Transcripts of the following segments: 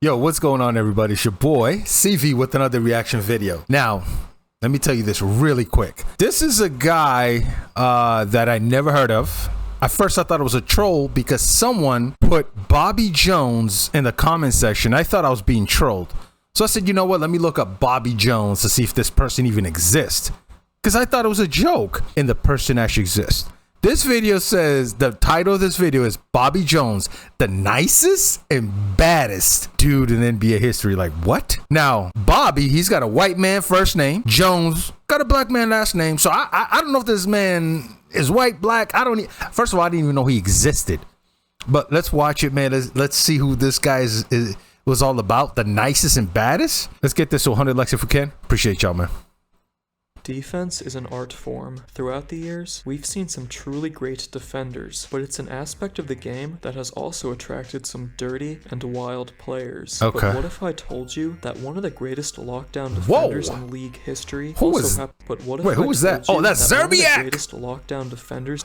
Yo, what's going on, everybody? It's your boy, CV, with another reaction video. Now, let me tell you this really quick. This is a guy that I never heard of. At first, I thought it was a troll because someone put Bobby Jones in the comment section. I thought I was being trolled. So I said, you know what? Let me look up Bobby Jones to see if this person even exists. Because I thought it was a joke and the person actually exists. This video says, the title of this video is Bobby Jones, the nicest and baddest dude in NBA history. Like, what? Now, Bobby, he's got a white man first name. Jones got a black man last name. So I don't know if this man is white, black. First of all, I didn't even know he existed. But let's watch it, man. Let's see who this guy was all about. The nicest and baddest. Let's get this to 100 likes if we can. Appreciate y'all, man. Defense is an art form. Throughout the years, we've seen some truly great defenders, but it's an aspect of the game that has also attracted some dirty and wild players. Okay. But what if I told you that one of the greatest lockdown defenders in league history who was that? Oh, that's Zerbiak! Greatest lockdown defenders.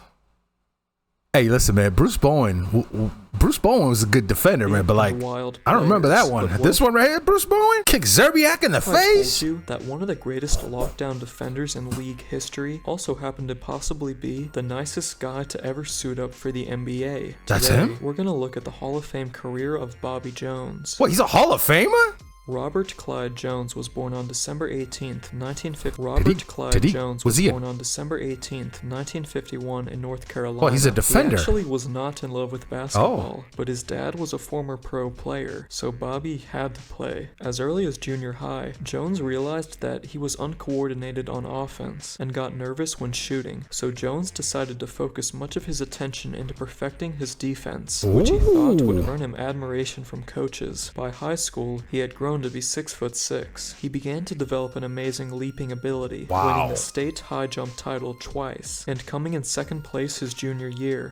Hey, listen, man. Bruce Bowen was a good defender, man. But like, I don't remember that one. This one right here, Bruce Bowen kicked Zerbiak in the face. I told you that one of the greatest lockdown defenders in league history also happened to possibly be the nicest guy to ever suit up for the NBA. That's Today, him? We're gonna look at the Hall of Fame career of Bobby Jones. What? He's a Hall of Famer? Robert Clyde Jones was born on December 18th, 1950. Robert Clyde Jones was born on December 18th, 1951 in North Carolina. Well, he's a defender. He actually was not in love with basketball, but his dad was a former pro player, so Bobby had to play. As early as junior high, Jones realized that he was uncoordinated on offense and got nervous when shooting, so Jones decided to focus much of his attention into perfecting his defense, which he thought would earn him admiration from coaches. By high school, he had grown to be 6'6". He began to develop an amazing leaping ability, winning the state high jump title twice, and coming in second place his junior year.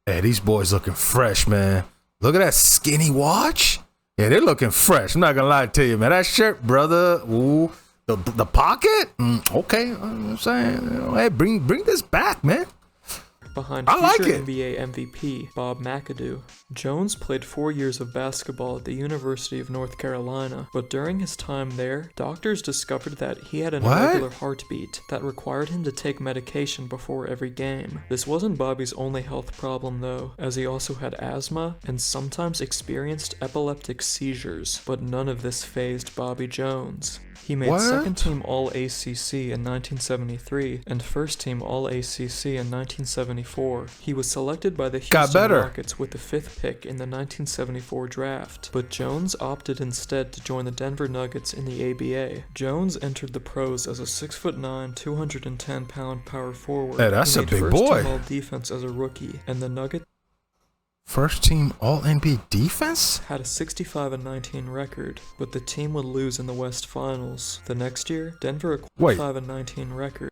Hey, these boys looking fresh, man. Look at that skinny watch. Yeah, they're looking fresh. I'm not gonna lie to you, man. That shirt, brother. Ooh, the pocket. Okay, I'm saying, hey, bring this back, man. Behind future NBA MVP Bob McAdoo, Jones played 4 years of basketball at the University of North Carolina, but during his time there, doctors discovered that he had an irregular heartbeat that required him to take medication before every game. This wasn't Bobby's only health problem though, as he also had asthma and sometimes experienced epileptic seizures, but none of this fazed Bobby Jones. He made second-team All-ACC in 1973 and first-team All-ACC in 1974. He was selected by the Houston Rockets with the 5th pick in the 1974 draft, but Jones opted instead to join the Denver Nuggets in the ABA. Jones entered the pros as a 6'9", 210-pound power forward. Hey, that's a big boy. He made first-team All-Defense as a rookie, and the Nuggets first team All-NBA defense? Had a 65-19 record, but the team would lose in the West Finals. The next year, Denver acquired a 5-19 record.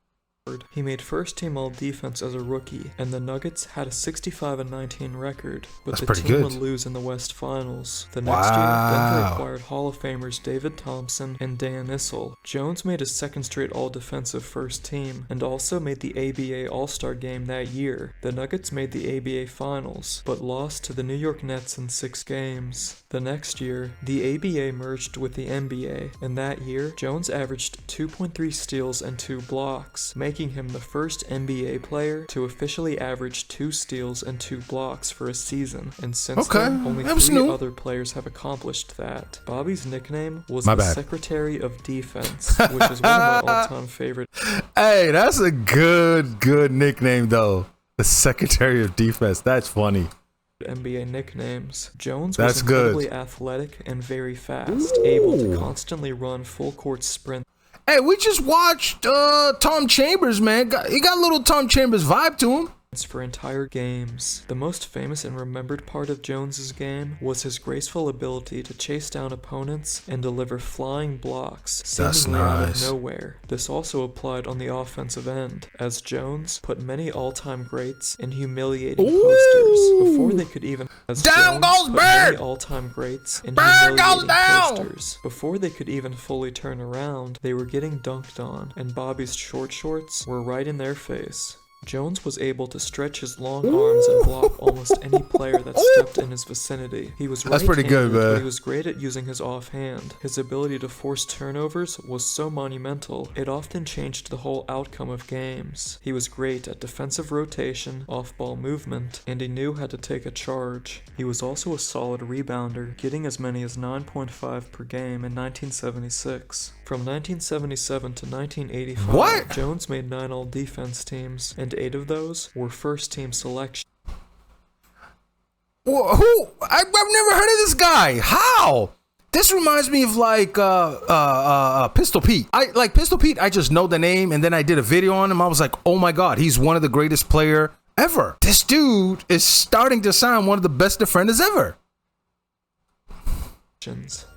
He made first-team All-Defense as a rookie, and the Nuggets had a 65-19 record, but the team would lose in the West Finals. The next year, Denver acquired Hall of Famers David Thompson and Dan Issel. Jones made his second straight All-Defensive first team, and also made the ABA All-Star game that year. The Nuggets made the ABA Finals, but lost to the New York Nets in 6 games. The next year, the ABA merged with the NBA, and that year, Jones averaged 2.3 steals and 2 blocks, making him the first NBA player to officially average 2 steals and 2 blocks for a season, and since then, only 3 other players have accomplished that. Bobby's nickname was the Secretary of Defense, which is one of my all-time favorites. Hey, that's a good nickname though. The Secretary of Defense. That's funny. NBA nicknames. Jones was incredibly athletic and very fast, able to constantly run full-court sprints. Hey, we just watched Tom Chambers, man. He got a little Tom Chambers vibe to him. For entire games. The most famous and remembered part of Jones's game was his graceful ability to chase down opponents and deliver flying blocks seemingly out of nowhere. This also applied on the offensive end, as Jones put many all-time greats in humiliating posters before they could even before they could even fully turn around. They were getting dunked on, and Bobby's short shorts were right in their face. Jones was able to stretch his long arms and block almost any player that stepped in his vicinity. He was That's pretty good, man. but he was great at using his offhand. His ability to force turnovers was so monumental, it often changed the whole outcome of games. He was great at defensive rotation, off-ball movement, and he knew how to take a charge. He was also a solid rebounder, getting as many as 9.5 per game in 1976. From 1977 to 1985, Jones made 9 all-defense teams, and 8 of those were first-team selection. Who? I've never heard of this guy. How? This reminds me of like Pistol Pete. Pistol Pete, I just know the name, and then I did a video on him. I was like, oh my God, he's one of the greatest player ever. This dude is starting to sound one of the best defenders ever.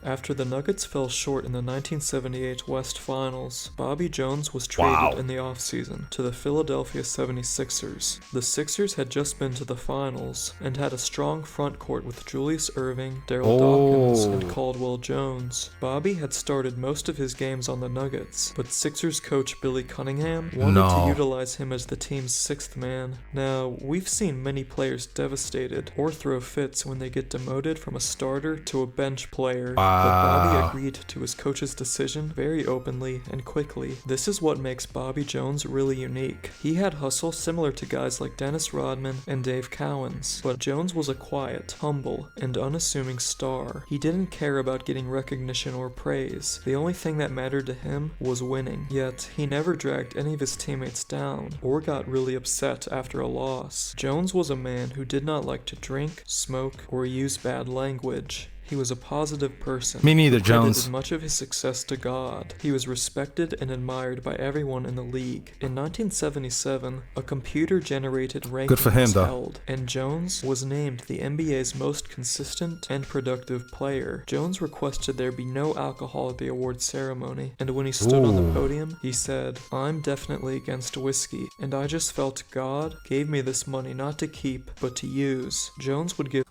After the Nuggets fell short in the 1978 West Finals, Bobby Jones was traded in the offseason to the Philadelphia 76ers. The Sixers had just been to the finals and had a strong front court with Julius Erving, Daryl Dawkins, and Caldwell Jones. Bobby had started most of his games on the Nuggets, but Sixers coach Billy Cunningham wanted to utilize him as the team's 6th man. Now, we've seen many players devastated or throw fits when they get demoted from a starter to a bench player. But Bobby agreed to his coach's decision very openly and quickly. This is what makes Bobby Jones really unique. He had hustle similar to guys like Dennis Rodman and Dave Cowens, but Jones was a quiet, humble, and unassuming star. He didn't care about getting recognition or praise. The only thing that mattered to him was winning. Yet, he never dragged any of his teammates down or got really upset after a loss. Jones was a man who did not like to drink, smoke, or use bad language. He was a positive person. Me neither, Jones. Credited much of his success to God. He was respected and admired by everyone in the league. In 1977, a computer-generated ranking was held, and Jones was named the NBA's most consistent and productive player. Jones requested there be no alcohol at the awards ceremony, and when he stood on the podium, he said, "I'm definitely against whiskey, and I just felt God gave me this money not to keep, but to use." Jones would give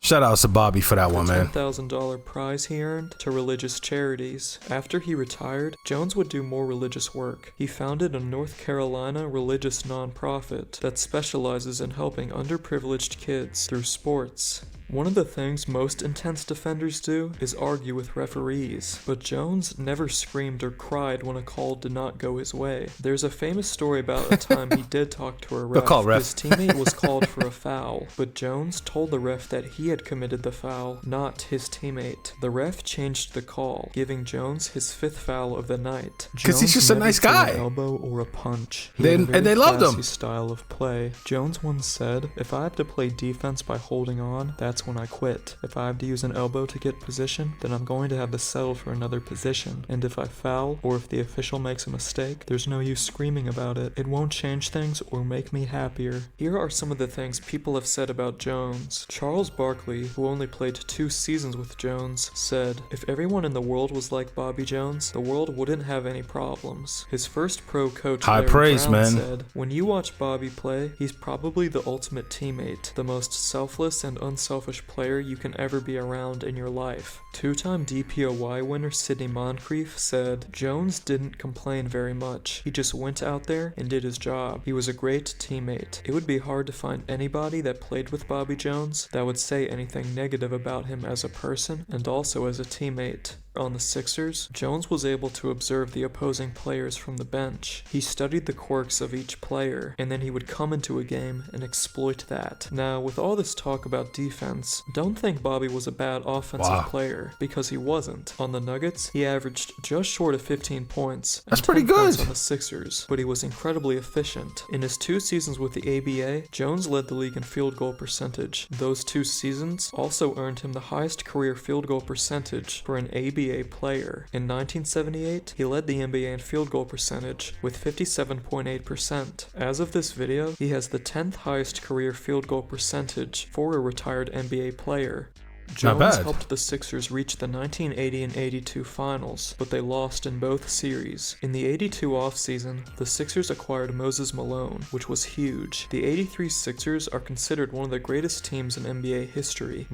shout out to Bobby for that one, man. $10,000 prize he earned to religious charities. After he retired, Jones would do more religious work. He founded a North Carolina religious nonprofit that specializes in helping underprivileged kids through sports. One of the things most intense defenders do is argue with referees, but Jones never screamed or cried when a call did not go his way. There's a famous story about a time he did talk to a ref. His teammate was called for a foul, but Jones told the ref that he had committed the foul, not his teammate. The ref changed the call, giving Jones his 5th foul of the night. Because he's just a nice guy. An elbow or a punch. And they loved him. Style of play. Jones once said, "If I have to play defense by holding on, that's when I quit. If I have to use an elbow to get position, then I'm going to have to settle for another position. And if I foul, or if the official makes a mistake, there's no use screaming about it. It won't change things or make me happier." Here are some of the things people have said about Jones. Charles Barkley, who only played 2 seasons with Jones, said, "If everyone in the world was like Bobby Jones, the world wouldn't have any problems." His first pro coach, Larry Brown, said, "When you watch Bobby play, he's probably the ultimate teammate, the most selfless and unselfish player you can ever be around in your life." 2-time DPOY winner Sidney Moncrief said, "Jones didn't complain very much. He just went out there and did his job. He was a great teammate." It would be hard to find anybody that played with Bobby Jones that would say anything negative about him as a person and also as a teammate. On the Sixers, Jones was able to observe the opposing players from the bench. He studied the quirks of each player, and then he would come into a game and exploit that. Now, with all this talk about defense, don't think Bobby was a bad offensive player, because he wasn't. On the Nuggets, he averaged just short of 15 points. That's pretty good. On the Sixers, but he was incredibly efficient. In his 2 seasons with the ABA, Jones led the league in field goal percentage. Those 2 seasons also earned him the highest career field goal percentage for an ABA player. In 1978, he led the NBA in field goal percentage with 57.8%. As of this video, he has the 10th highest career field goal percentage for a retired NBA player. Jones helped the Sixers reach the 1980 and 82 finals, but they lost in both series. In the 82 offseason, the Sixers acquired Moses Malone, which was huge. The 83 Sixers are considered one of the greatest teams in NBA history.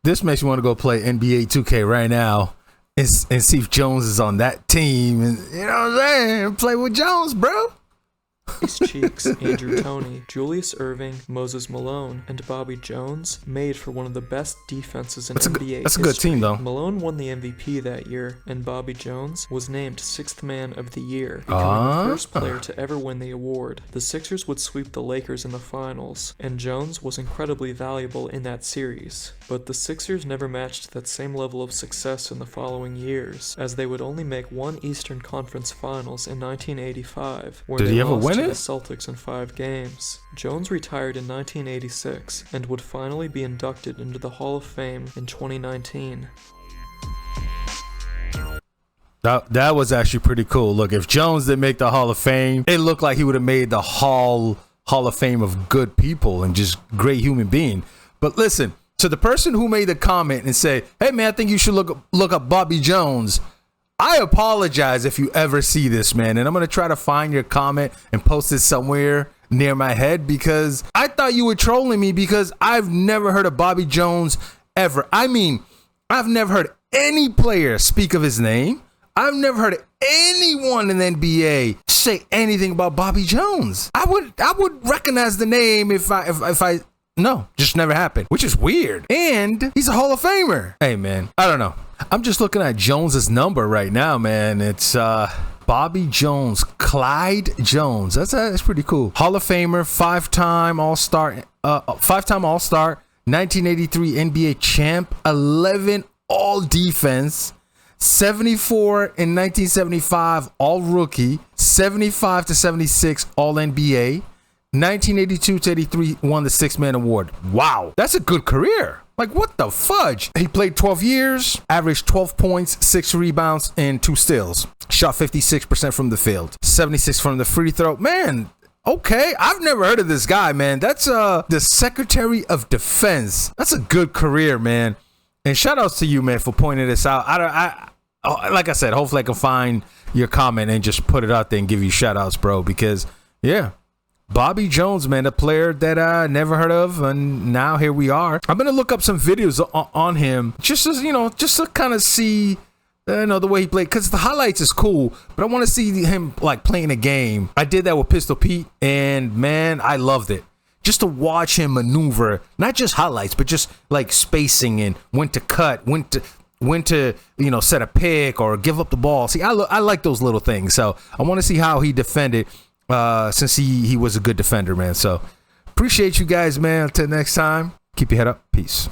This makes me want to go play NBA 2K right now and see if Jones is on that team, and you know what I'm saying, play with Jones, bro. Ice Cheeks, Andrew Toney, Julius Erving, Moses Malone, and Bobby Jones made for one of the best defenses in NBA history. That's a good team, though. Malone won the MVP that year, and Bobby Jones was named 6th Man of the Year, becoming the first player to ever win the award. The Sixers would sweep the Lakers in the finals, and Jones was incredibly valuable in that series. But the Sixers never matched that same level of success in the following years, as they would only make one Eastern Conference Finals in 1985, where they lost to the Celtics in 5 games. Jones retired in 1986 and would finally be inducted into the Hall of Fame in 2019. That was actually pretty cool. Look, if Jones didn't make the Hall of Fame, it looked like he would have made the Hall of Fame of good people and just great human being. But listen, to the person who made the comment and say, hey man, I think you should look up Bobby Jones, I apologize if you ever see this, man, and I'm going to try to find your comment and post it somewhere near my head, because I thought you were trolling me, because I've never heard of Bobby Jones ever. I mean, I've never heard any player speak of his name. I've never heard anyone in the NBA say anything about Bobby Jones. I would recognize the name if I no, just never happened, which is weird. And he's a Hall of Famer. Hey man, I don't know. I'm just looking at Jones's number right now, man. It's Bobby Jones, Clyde Jones. That's pretty cool. Hall of Famer, 5-time All-Star, 1983 NBA champ, 11 All-Defense, 74 in 1975 All-Rookie, 75 to 76 All-NBA, 1982 to 83 won the 6th Man Award. Wow, that's a good career. Like, what the fudge? He played 12 years, averaged 12 points, 6 rebounds, and 2 steals. Shot 56% from the field, 76 from the free throw. Man, okay, I've never heard of this guy, man. That's the Secretary of Defense. That's a good career, man. And shout outs to you, man, for pointing this out. Like I said, hopefully I can find your comment and just put it out there and give you shout outs, bro, because yeah. Bobby Jones, man, a player that I never heard of, and now here we are. I'm gonna look up some videos on him, just to kind of see, the way he played, because the highlights is cool, but I want to see him like playing a game. I did that with Pistol Pete, and man, I loved it. Just to watch him maneuver, not just highlights, but just like spacing and when to cut, when to set a pick or give up the ball. See, I like those little things, so I want to see how he defended. Since he was a good defender, man. So appreciate you guys, man. Until next time, keep your head up. Peace.